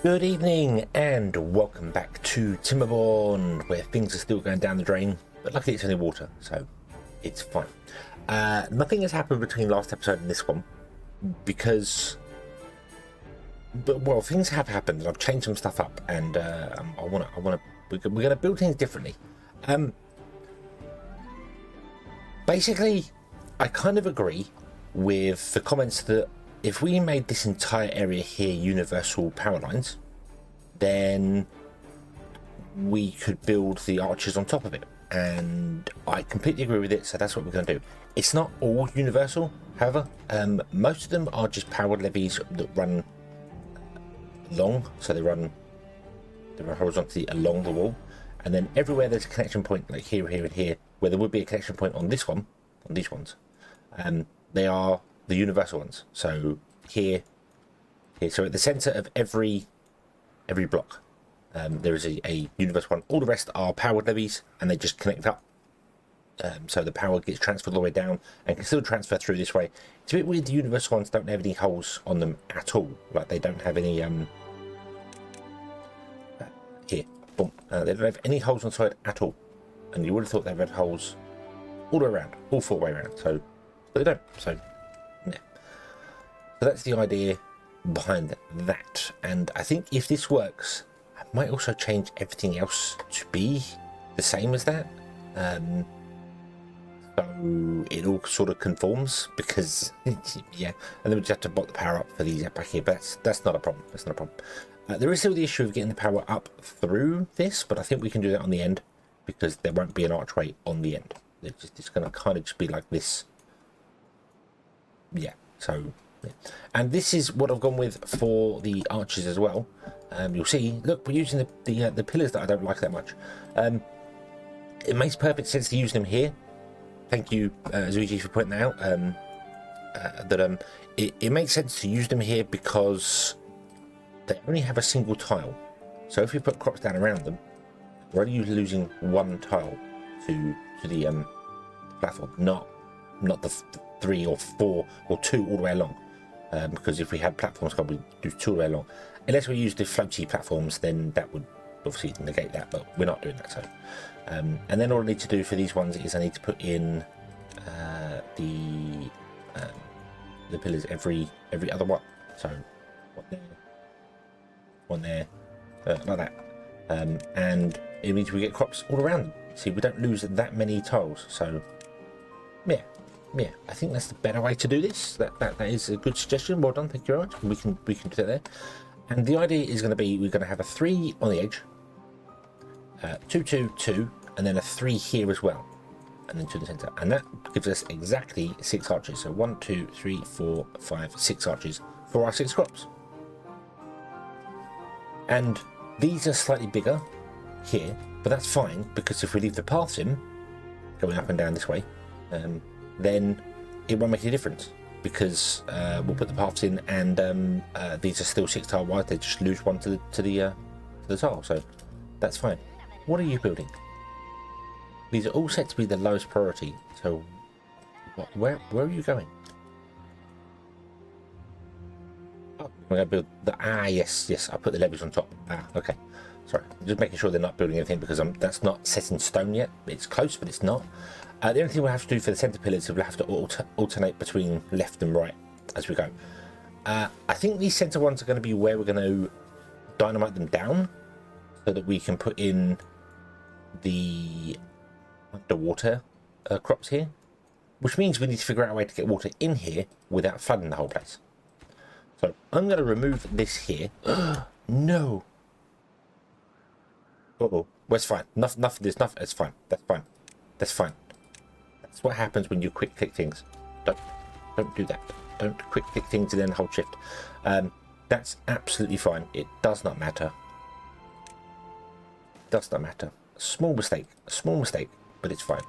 Good evening and welcome back to Timberborn, where things are still going down the drain, but luckily it's only water, so it's fine. Nothing has happened between last episode and this one, because, well, things have happened and I've changed some stuff up, and we're gonna build things differently. Basically, I kind of agree with the comments that if we made this entire area here universal power lines, then we could build the arches on top of it. And I completely agree with it, so that's what we're going to do. It's not all universal, however. Most of them are just powered levees that run long, so they run horizontally along the wall. And then everywhere there's a connection point, like here, here, and here, where there would be a connection point on this one, on these ones, they are the universal ones. So here, so at the center of every block, there is a universal one. All the rest are powered levees, and they just connect up. So the power gets transferred all the way down and can still transfer through this way. It's a bit weird. The universal ones don't have any holes on them at all. Like they don't have any here. Boom. They don't have any holes on the side at all. And you would have thought they had holes all the way around, all four way around. So, but they don't. So. Yeah. So that's the idea behind that, and I think if this works, I might also change everything else to be the same as that, so it all sort of conforms, because yeah, and then we just have to block the power up for these back here, but that's not a problem. That's not a problem. There is still the issue of getting the power up through this, but I think we can do that on the end, because there won't be an archway on the end. It's going to kind of just be like this. Yeah, so yeah. And this is what I've gone with for the arches as well. You'll see, look, we're using the pillars that I don't like that much. It makes perfect sense to use them here. Thank you, Zuiji, for pointing that out. It makes sense to use them here because they only have a single tile. So if we put crops down around them, we're only losing one tile to the platform, not the 3 or 4 or 2 all the way along, because if we had platforms, we'd do 2 all the way along. Unless we use the floaty platforms, then that would obviously negate that, but we're not doing that. So and then all I need to do for these ones is I need to put in the pillars every other one. So one there, like that, and it means we get crops all around them. See, we don't lose that many tiles. So yeah, I think that's the better way to do this. That is a good suggestion. Well done, thank you very much. We can do that there. And the idea is going to be, we're going to have a 3 on the edge, 2, 2, 2, and then a 3 here as well, and then to the center. And that gives us exactly 6 arches. So 1, 2, 3, 4, 5, 6 arches for our 6 crops. And these are slightly bigger here, but that's fine, because if we leave the paths in, going up and down this way, then it won't make any difference, because we'll put the paths in, and these are still 6 tile wide. They just lose one to the tile, so that's fine. What are you building? These are all set to be the lowest priority. So where are you going? Oh, we're going to build the yes. I put the levees on top. Okay. Sorry, I'm just making sure they're not building anything, because that's not set in stone yet. It's close, but it's not. The only thing we'll have to do for the centre pillars is we'll have to alternate between left and right as we go. I think these centre ones are going to be where we're going to dynamite them down, so that we can put in the underwater crops here, which means we need to figure out a way to get water in here without flooding the whole place. So I'm going to remove this here. No. Uh-oh. Well, it's fine. Nothing. It's fine. That's fine. That's fine. That's what happens when you quick click things. Don't do that. Don't quick click things and then hold shift. That's absolutely fine. It does not matter. Does not matter. Small mistake, but it's fine.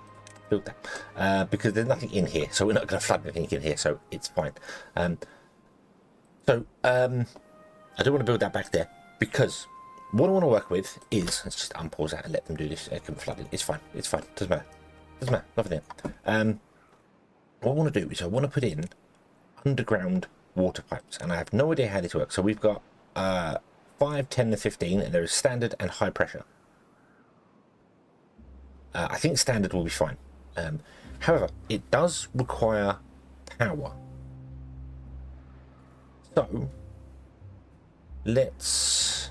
Build that, because there's nothing in here, so we're not going to flood anything in here, so it's fine. I don't want to build that back there, because what I want to work with is, let's just unpause that and let them do this. It can flood it. It's fine. Doesn't matter. Nothing there. What I want to do is I want to put in underground water pipes, and I have no idea how this works. So we've got 5, 10, and 15, and there is standard and high pressure. I think standard will be fine. However, it does require power. So let's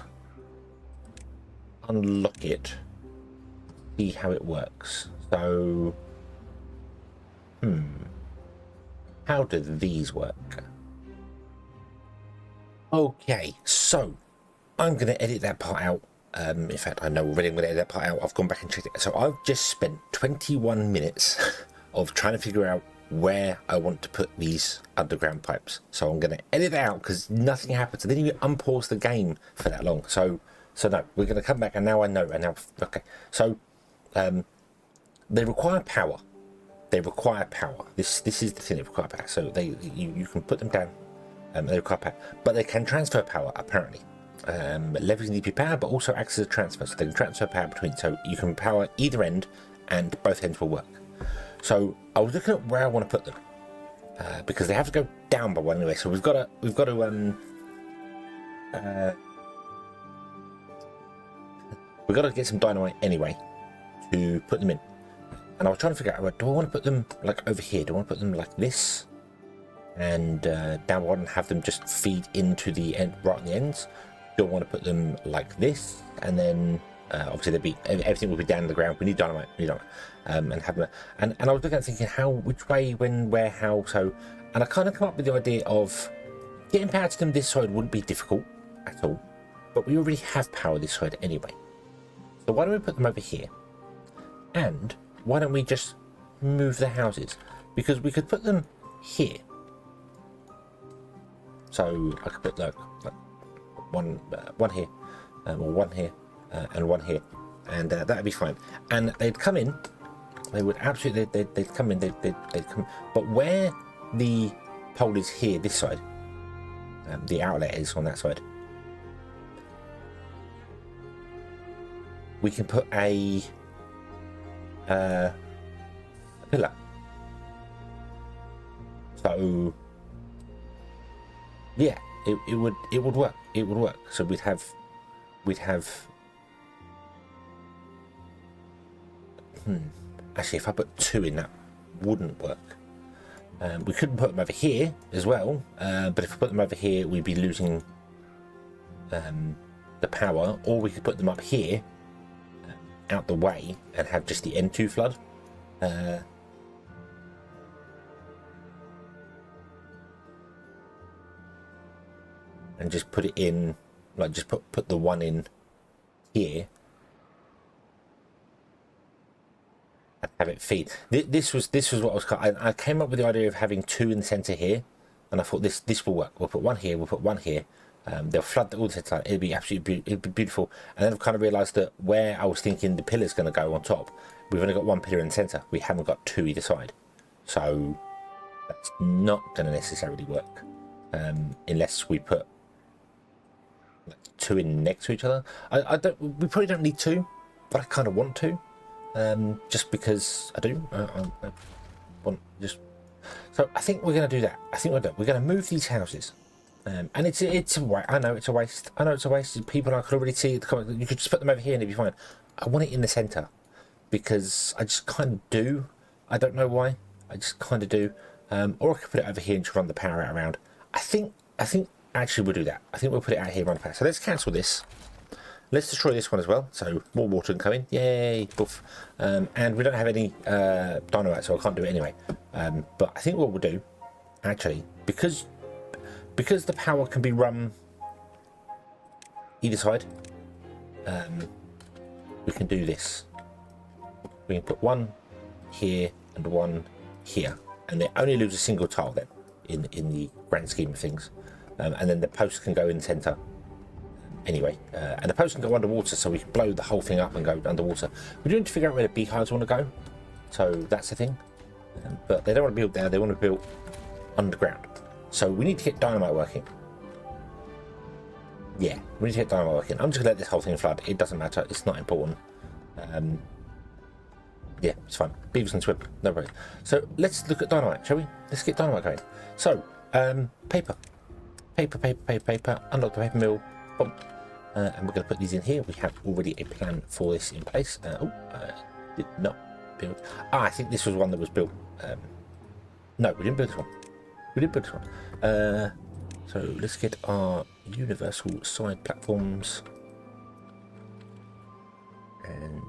unlock it, see how it works. So, how do these work? Okay, so I'm going to edit that part out. In fact, I know already I'm going to edit that part out. I've gone back and checked it. So I've just spent 21 minutes of trying to figure out where I want to put these underground pipes. So I'm going to edit that out because nothing happens. I didn't even unpause the game for that long. So no, we're going to come back, and now I know. And now, okay. So they require power. They require power. This is the thing. They require power. So you can put them down. They require power, but they can transfer power apparently. Leveraging DP power, but also acts as a transfer. So they can transfer power between. So you can power either end, and both ends will work. So I was looking at where I want to put them because they have to go down by one anyway. So we've got to get some dynamite anyway to put them in. And I was trying to figure out, do I want to put them like over here? Do I want to put them like this and down one and have them just feed into the end right on the ends? Do I want to put them like this and then obviously everything will be down on the ground. We need dynamite. And have them. And I was looking at thinking which way, when, where, how. So, and I kind of come up with the idea of getting power to them this side wouldn't be difficult at all, but we already have power this side anyway. So why don't we put them over here? And why don't we just move the houses? Because we could put them here. So I could put like one here, or one here, and one here, and that would be fine. And they'd come in. They would absolutely. They'd come in. They'd come. But where the pole is here, this side, the outlet is on that side. We can put a pillar. So yeah, it would work. It would work. So we'd have actually, if I put 2 in, that wouldn't work. We couldn't put them over here as well, but if we put them over here, we'd be losing the power. Or we could put them up here, out the way, and have just the N2 flood. And just put it in, like just put the one in here. And have it feed. This was what I was. I came up with the idea of having 2 in the center here, and I thought this will work. We'll put 1 here. We'll put 1 here. They'll flood all the center. It'd be absolutely it'd be beautiful. And then I've kind of realised that where I was thinking the pillar's going to go on top, we've only got 1 pillar in the center. We haven't got 2 either side, so that's not going to necessarily work unless we put 2 in next to each other. I don't. We probably don't need 2, but I kind of want to. Just because I do. I want just. So I think we're going to do that. I think we're going to move these houses, and it's a waste. I know it's a waste. I know it's a waste. People, I could already see the comment. You could just put them over here and it'd be fine. I want it in the center because I just kind of do. I don't know why. I just kind of do. Or I could put it over here and just run the power out around. I think actually we'll do that. I think we'll put it out here and run the power. So let's cancel this. Let's destroy this one as well. So more water can come in. Yay! Boof. And we don't have any dynamite, so I can't do it anyway. But I think what we'll do, actually, because the power can be run either side, we can do this. We can put 1 here and 1 here, and they only lose a single tile then in the grand scheme of things. And then the post can go in the centre. Anyway, and the post can go underwater, so we can blow the whole thing up and go underwater. We do need to figure out where the beehives want to go, so that's the thing. But they don't want to build there; they want to build underground. So we need to get dynamite working. Yeah, we need to get dynamite working. I'm just gonna let this whole thing flood. It doesn't matter. It's not important. Yeah, it's fine. Beavers can swim. No worries. So let's look at dynamite, shall we? Let's get dynamite going. So paper. Unlock the paper mill. Boom. And we're going to put these in here. We have already a plan for this in place. Did not build. I think this was one that was built. No, we didn't build this one. We didn't build this one. So let's get our universal side platforms. And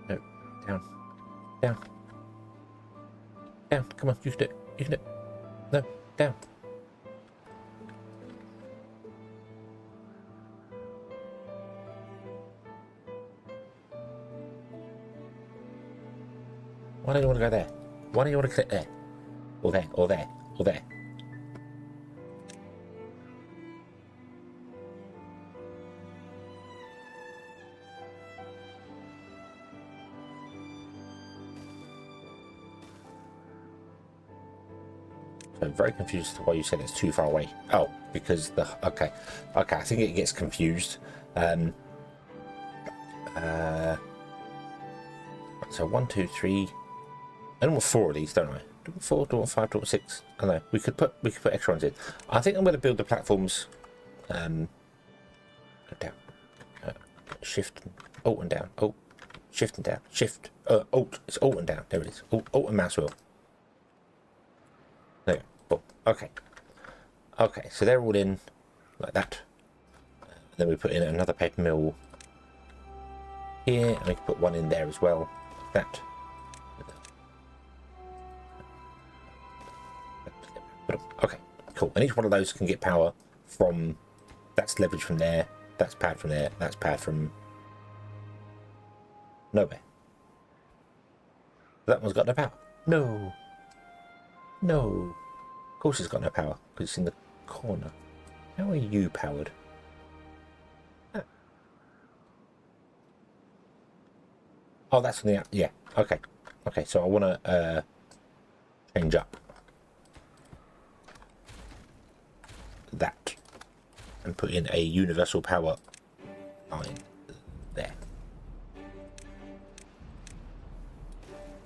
no, down. Come on, you can do it. You can do it. No, down. Why don't you want to go there? Why don't you want to click there? Or there, or there, or there? So I'm very confused as to why you said it's too far away. Oh, because the... Okay, I think it gets confused. So 1, 2, 3... I don't want 4 of these, don't I? Do I want 4? Do I want 5? Do I want 6? I don't know. We could put extra ones in. I think I'm going to build the platforms. Down. Shift. Alt and down. Alt. Shift and down. Shift. Alt. It's Alt and down. There it is. Alt and mouse wheel. There. Boom. Okay. Okay. So they're all in like that. Then we put in another paper mill here, and we can put one in there as well. Like that. Okay, cool. And each one of those can get power from, that's leverage from there, that's powered from there, that's powered from nowhere. That one's got no power. No. No. Of course it's got no power, because it's in the corner. How are you powered? Ah. Oh, that's on the, yeah, okay. Okay, so I want to change up that and put in a universal power line there.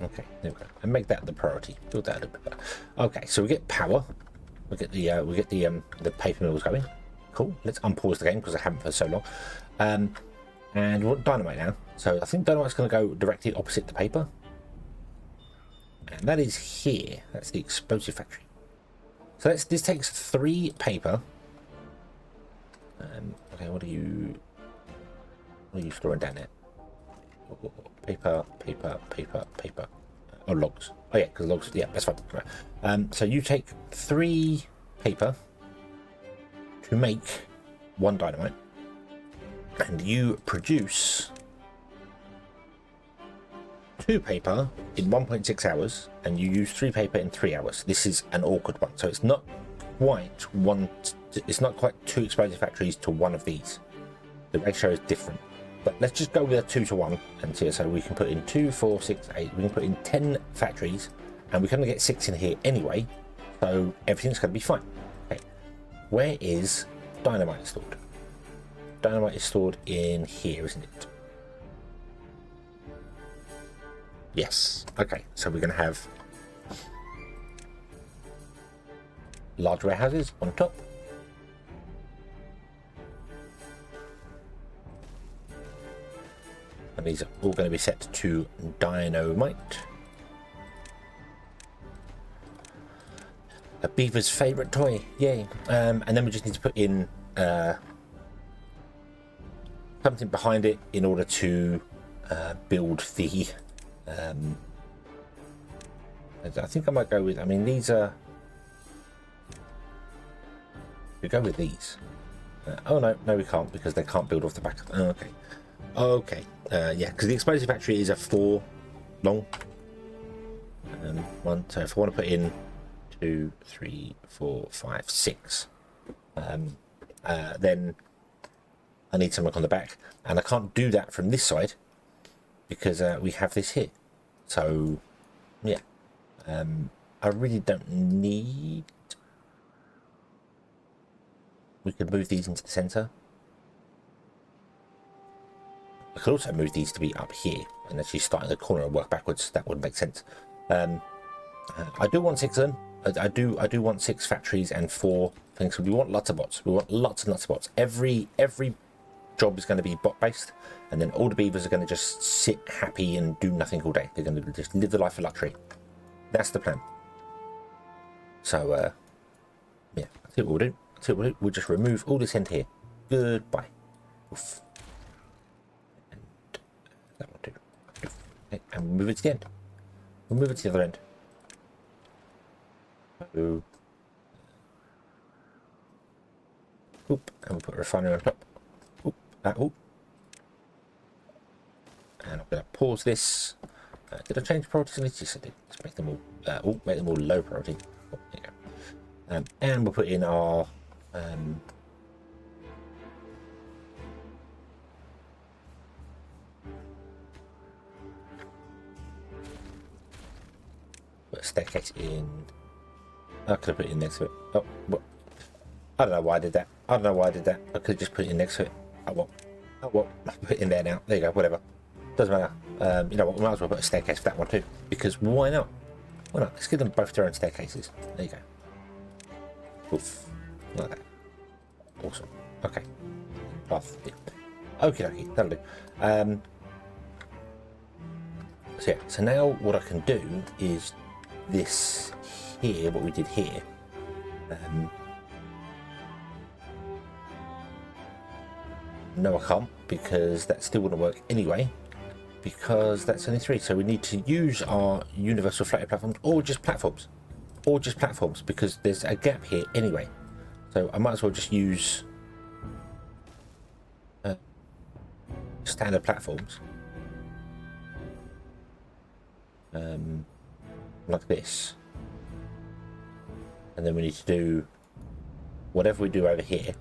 Okay, there we go. And make that the priority. Build that a little bit better. Okay, so we get power. We get the paper mills going. Cool. Let's unpause the game because I haven't for so long. And we want dynamite now. So I think dynamite's going to go directly opposite the paper. And that is here. That's the explosive factory. So this takes 3 paper. Okay, what are you storing down there? Paper. Oh, logs. Oh yeah, because logs. Yeah, that's fine. Right. So you take 3 paper to make 1 dynamite, and you produce 2 paper in 1.6 hours, and you use 3 paper in 3 hours. This is an awkward one, so it's not quite one. It's not quite 2 explosive factories to 1 of these. The ratio is different, but let's just go with a 2 to 1 and see. So we can put in 2, 4, 6, 8. We can put in 10 factories, and we're going to get 6 in here anyway. So everything's going to be fine. Okay, where is dynamite stored? Dynamite is stored in here, isn't it? Yes. Okay, so we're going to have large warehouses on top. And these are all going to be set to dynamite. A beaver's favourite toy. Yay. And then we just need to put in something behind it in order to build the... I think I might go with... I mean, these are... We go with these. Oh, no, we can't, because they can't build off the back. Oh, okay. Okay. Yeah, because the explosive factory is a 4 long. 1. So if I want to put in 2, 3, 4, 5, 6, then I need something on the back, and I can't do that from this side because we have this here. So yeah, I really don't need. We could move these into the center. I could also move these to be up here and actually start in the corner and work backwards. That would make sense. I do want 6 of them. I do want 6 factories and 4 things. So we want lots of bots. We want lots and lots of bots. Every job is going to be bot based, and then all the beavers are going to just sit happy and do nothing all day. They're going to just live the life of luxury. That's the plan. So yeah, that's what we'll do. That's what we'll do. We'll just remove all this end here. Goodbye. Oof. And that will do. Okay, and we'll move it to the end. We'll move it to the other end. So, oop, and we'll put a refinery on top. Oop, oop. And I'm going to pause this. Did I change priorities? Yes, I did. Let's make them all. Make them all low priority. Oh, there you go. And we'll put in our. Put a staircase in. I could have put it in next to it. Oh, what? I don't know why I did that. I could have just put it in next to it. Oh, what? I'll put it in there now. There you go. Whatever. Doesn't matter. You know what? We might as well put a staircase for that one too. Because why not? Why not? Let's give them both their own staircases. There you go. Oof. Like that. Awesome. Okay. Path. Yeah. Okay. That'll do. So yeah. So now what I can do is this here. What we did here. No, I can't, because that still wouldn't work anyway, because that's only 3. So we need to use our universal flat platforms, or just platforms, because there's a gap here anyway. So I might as well just use standard platforms, like this, and then we need to do whatever we do over here.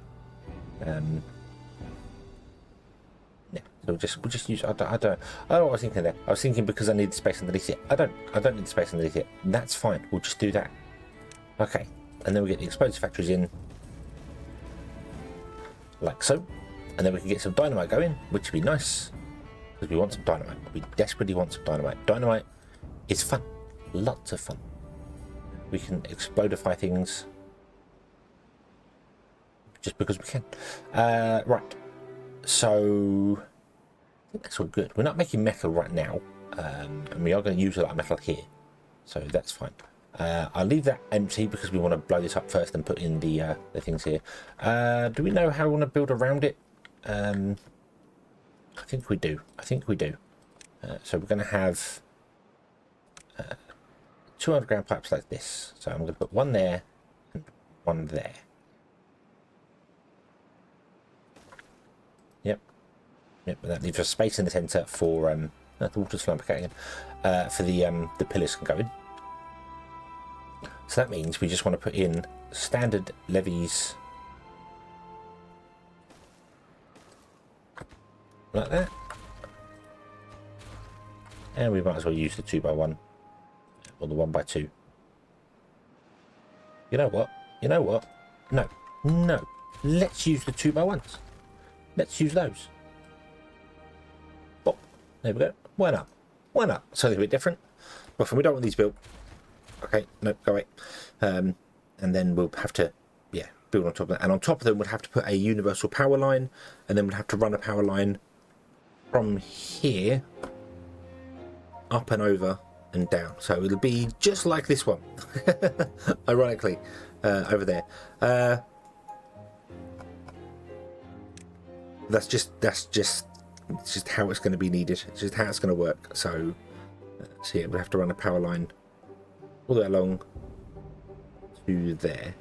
So we'll just use. I don't know what I was thinking there. I was thinking because I need the space underneath it. I don't need the space underneath it. That's fine. We'll just do that. Okay, and then we get the explosive factories in, like so, and then we can get some dynamite going, which would be nice because we want some dynamite. We desperately want some dynamite. Dynamite is fun, lots of fun. We can explodify things just because we can. Right. So I think that's all good. We're not making metal right now, and we are going to use a lot of metal here, so that's fine. I'll leave that empty because we want to blow this up first and put in the things here. Do we know how we want to build around it? I think we do. So we're going to have 2 underground pipes like this. So I'm going to put one there and one there. Yep, and that leaves us space in the centre for the water's flowing back out again, for the pillars can go in. So that means we just want to put in standard levies like that, and we might as well use the 2x1 or the 1x2. You know what? No. Let's use the 2x1s. Let's use those. There we go. Why not? Something a bit different. But we don't want these built. Okay, no, go away. And then we'll have to, build on top of that. And on top of them, we'll have to put a universal power line, and then we'll have to run a power line from here up and over and down. So it'll be just like this one, ironically, over there. That's just how it's going to be needed. It's just how it's going to work. So yeah, we'll have to run a power line all the way along to there.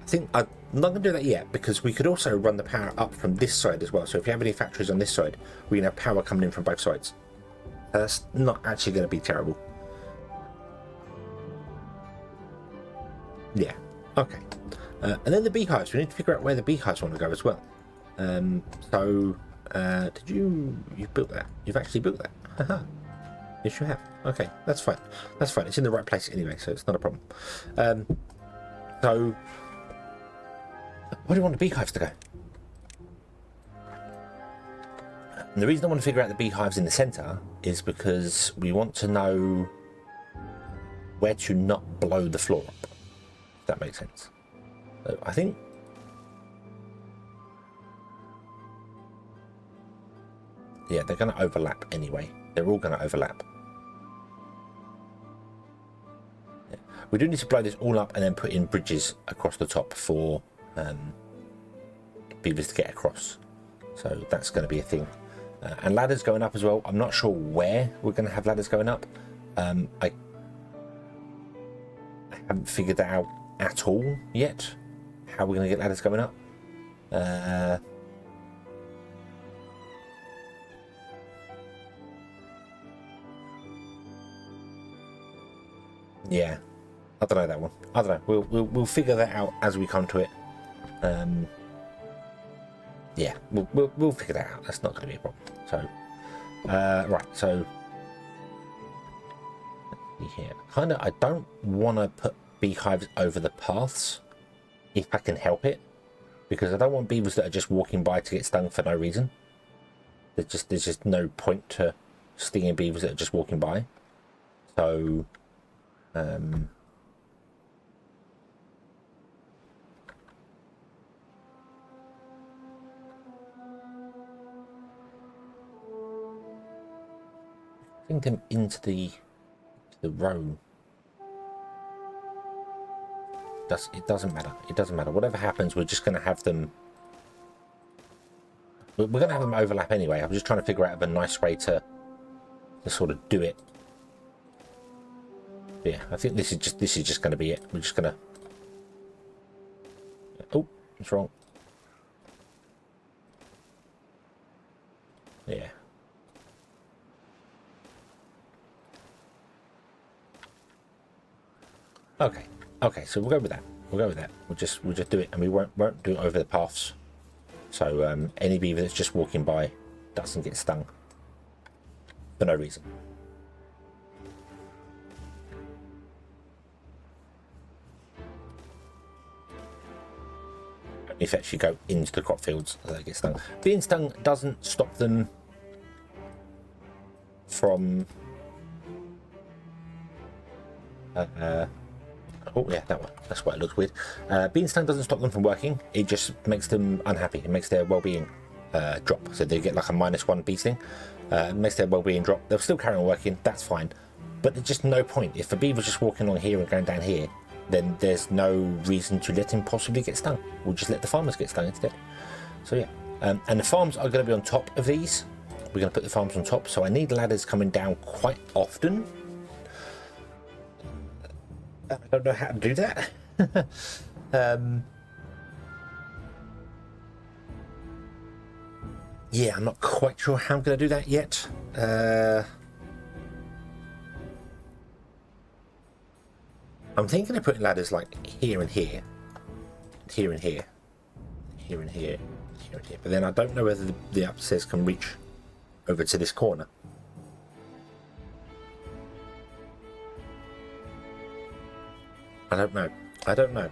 I think I'm not going to do that yet, because we could also run the power up from this side as well. So if you have any factories on this side, we can have power coming in from both sides. That's not actually going to be terrible. Yeah, okay. And then the beehives. We need to figure out where the beehives want to go as well. Did you've built that? You've actually built that? Haha. Yes, you have. Okay, that's fine. It's in the right place anyway, so it's not a problem. So where do you want the beehives to go? And the reason I want to figure out the beehives in the centre is because we want to know where to not blow the floor up, if that makes sense. So I think yeah, they're going to overlap anyway. They're all going to overlap. Yeah. We do need to blow this all up and then put in bridges across the top for beavers to get across. So that's going to be a thing. And ladders going up as well. I'm not sure where we're going to have ladders going up. I haven't figured that out at all yet. How we're going to get ladders going up. Yeah, I don't know that one. I don't know. We'll figure that out as we come to it. Yeah, we'll figure that out. That's not going to be a problem. So, right. So, let's see here. Kind of, I don't want to put beehives over the paths if I can help it, because I don't want beavers that are just walking by to get stung for no reason. There's just no point to stinging beavers that are just walking by. So, I think them into the row. It doesn't matter. It doesn't matter. Whatever happens, we're just going to have them. We're going to have them overlap anyway. I'm just trying to figure out a nice way to sort of do it. But yeah, I think this is just going to be it. We're just going to. Oh, it's wrong. Yeah. Okay. Okay, so we'll go with that. We'll go with that. We'll just do it, and we won't do it over the paths. So any beaver that's just walking by doesn't get stung for no reason. Only if they actually go into the crop fields that they get stung. Being stung doesn't stop them from oh yeah, that one. That's why it looks weird. Being stung doesn't stop them from working. It just makes them unhappy. It makes their well-being drop. So they get like a -1 bee sting. It makes their well-being drop. They'll still carry on working. That's fine. But there's just no point. If a beaver's just walking along here and going down here, then there's no reason to let him possibly get stung. We'll just let the farmers get stung instead. So yeah. And the farms are going to be on top of these. We're going to put the farms on top. So I need ladders coming down quite often. I don't know how to do that. Yeah, I'm not quite sure how I'm going to do that yet. I'm thinking of putting ladders like here and here, here and here, here and here, here and here. But then I don't know whether the upstairs can reach over to this corner. I don't know. I don't know.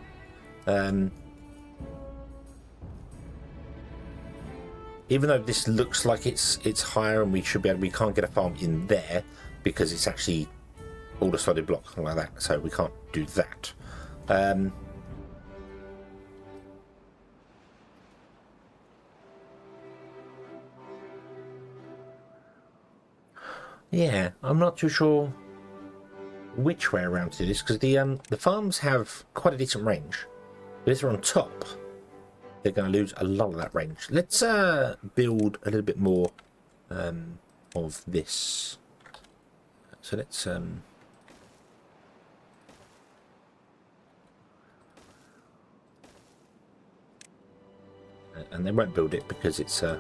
Even though this looks like it's higher and we can't get a farm in there because it's actually all a solid block like that, so we can't do that. Yeah, I'm not too sure which way around to do this, because the farms have quite a decent range, but if they're on top, they're going to lose a lot of that range. Let's build a little bit more of this. So let's and they won't build it because it's like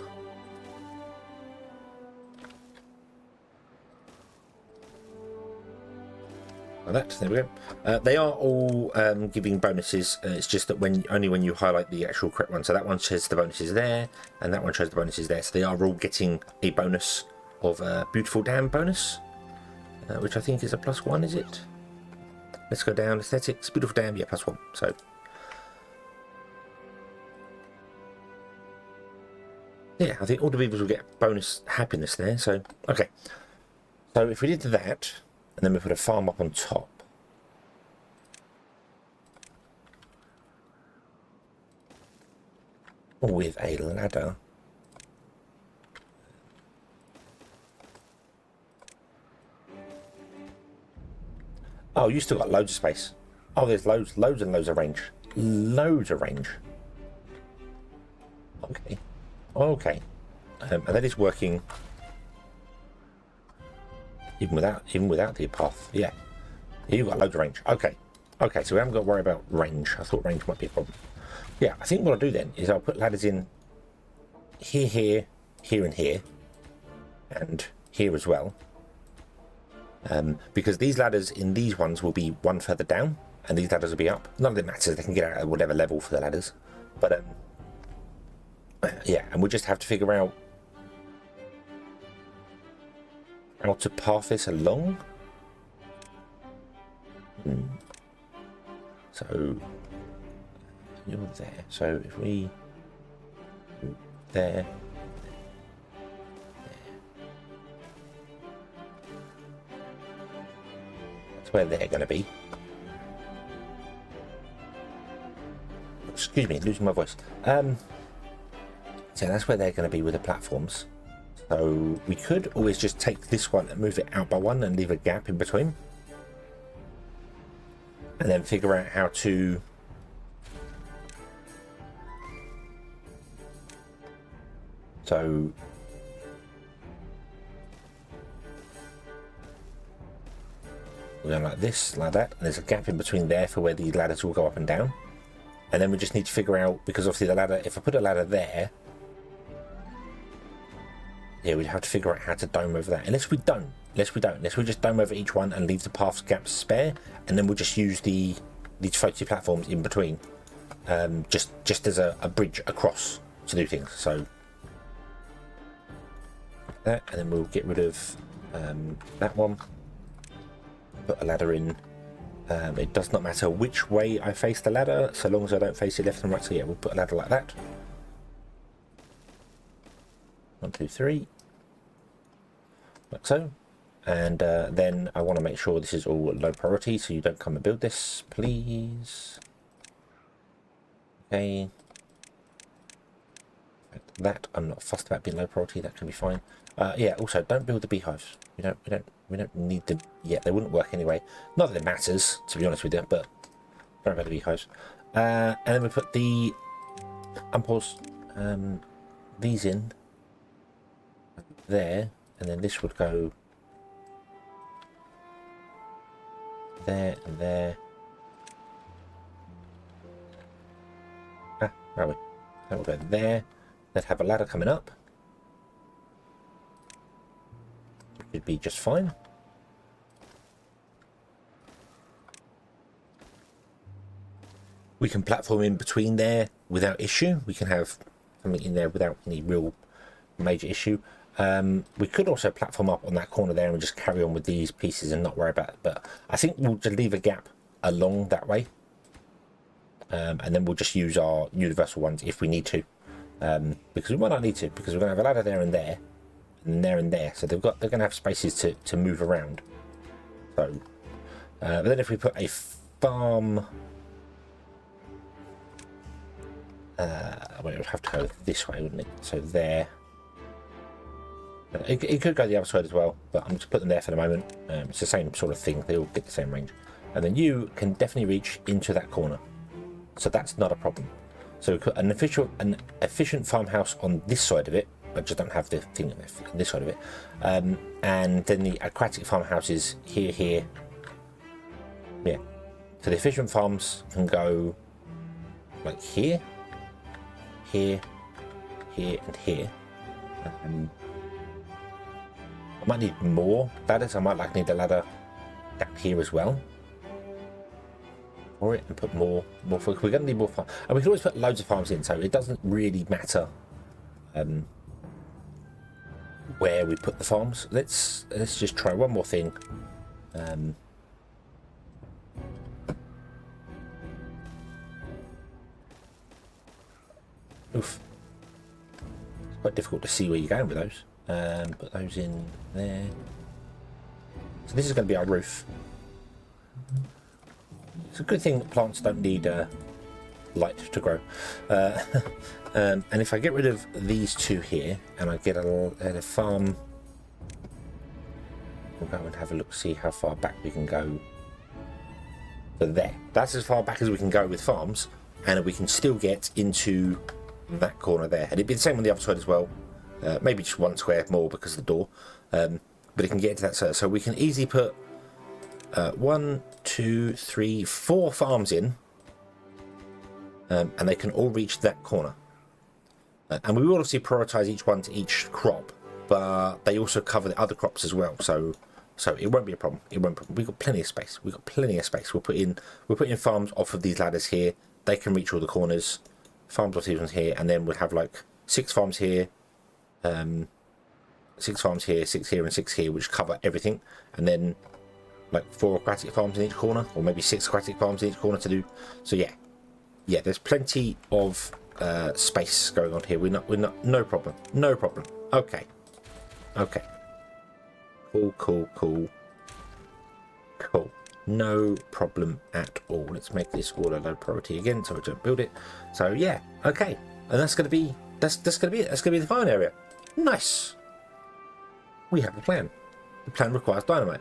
that. There we go. They are all giving bonuses. It's just that only when you highlight the actual correct one. So that one shows the bonuses there, and that one shows the bonuses there. So they are all getting a bonus of a beautiful dam bonus, which I think is a +1. Is it? Let's go down. Aesthetics, beautiful dam. Yeah, +1. So yeah, I think all the beavers will get bonus happiness there. So okay. So if we did that, and then we put a farm up on top, with a ladder. Oh, you still got loads of space. Oh, there's loads and loads of range. Loads of range. Okay. Okay. And that is working even without the path. Yeah. You've got loads of range. Okay. Okay, so we haven't got to worry about range. I thought range might be a problem. Yeah, I think what I'll do then is I'll put ladders in here, here, here, and here. And here as well. Because these ladders in these ones will be one further down, and these ladders will be up. None of it matters, they can get out at whatever level for the ladders. But yeah, and we'll just have to figure out how to path this along. So you're there. So if we there. Where they're going to be. Excuse me, losing my voice. So that's where they're going to be with the platforms. So we could always just take this one and move it out by one and leave a gap in between. And then figure out how to so we're going like this, like that, and there's a gap in between there for where the ladders will go up and down. And then we just need to figure out, because obviously the ladder, if I put a ladder there, yeah, we'd have to figure out how to dome over that. Unless we just dome over each one and leave the paths gaps spare, and then we'll just use these floaty platforms in between, just as a bridge across to do things. So that, and then we'll get rid of that one. Put a ladder in. It does not matter which way I face the ladder, so long as I don't face it left and right. So yeah, we'll put a ladder like that. 1, 2, 3, like so. And then I want to make sure this is all low priority, so you don't come and build this, please. Okay. That I'm not fussed about being low priority. That can be fine. Yeah. Also, don't build the beehives. We don't need them yet. They wouldn't work anyway. Not that it matters, to be honest with you, but don't about the beehives. And then we put the unpause these in there, and then this would go there and there. Right, that will go there. Let's have a ladder coming up. Should be just fine. We can platform in between there without issue. We can have something in there without any real major issue. We could also platform up on that corner there and just carry on with these pieces and not worry about it. But I think we'll just leave a gap along that way. And then we'll just use our universal ones if we need to. Because we might not need to, because we're going to have a ladder there and there. And there and there, so they're going to have spaces to move around. So, but then if we put a farm, well, it would have to go this way, wouldn't it? So there. It could go the other side as well, but I'm just putting them there for the moment. It's the same sort of thing; they all get the same range. And then you can definitely reach into that corner, so that's not a problem. So we put an efficient farmhouse on this side of it. I just don't have the thing on this side of it. And then the aquatic farmhouse is here, here. Yeah. So the efficient farms can go like here, here, here, and here. I might need more ladders. I might need a ladder down here as well. For it and put more. We're going to need more farms. And we can always put loads of farms in, so it doesn't really matter. Where we put the farms. Let's just try one more thing. Oof. It's quite difficult to see where you're going with those. Put those in there. So this is going to be our roof. It's a good thing that plants don't need light to grow. And if I get rid of these two here and I get a farm, we'll go and have a look, see how far back we can go. So there, that's as far back as we can go with farms, and we can still get into that corner there. And it'd be the same on the other side as well. Maybe just 1 square more because of the door, but it can get into that side. So we can easily put 1, 2, 3, 4 farms in, and they can all reach that corner. And we will obviously prioritize each one to each crop, but they also cover the other crops as well. So it won't be a problem. It won't. We've got plenty of space. We've got plenty of space. We'll put in farms off of these ladders here. They can reach all the corners. Farms off these ones here, and then we'll have like 6 farms here, 6 farms here, 6 here, and 6 here, which cover everything. And then like 4 aquatic farms in each corner, or maybe 6 aquatic farms in each corner to do. So yeah, there's plenty of space going on here. We're not, no problem. Okay. Cool. No problem at all. Let's make this all a low priority again so I don't build it. So yeah, okay. And that's gonna be it. That's gonna be the farm area. Nice. We have a plan. The plan requires dynamite.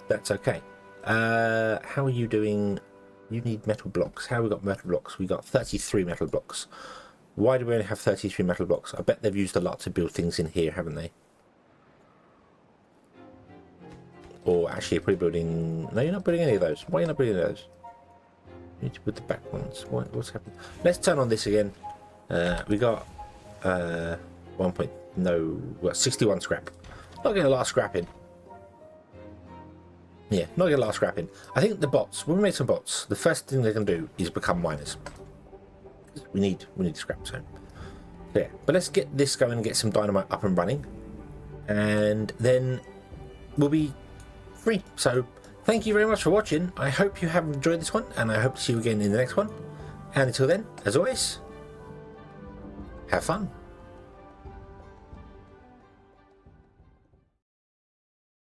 That's okay. How are you doing? You need metal blocks. How have we got metal blocks? We got 33 metal blocks. Why do we only have 33 metal blocks? I bet they've used a lot to build things in here, haven't they? Or actually, you're probably building... No, you're not building any of those. Why are you not building those? You need to put the back ones. What's happening? Let's turn on this again. We got 61 scrap. Not getting a lot of scrap in. Yeah, not getting a lot of scrap in. I think the bots, when we make some bots, the first thing they're going to do is become miners. We need scrap, so yeah. But let's get this going and get some dynamite up and running, and then we'll be free. So thank you very much for watching. I hope you have enjoyed this one, and I hope to see you again in the next one. And until then, as always, have fun.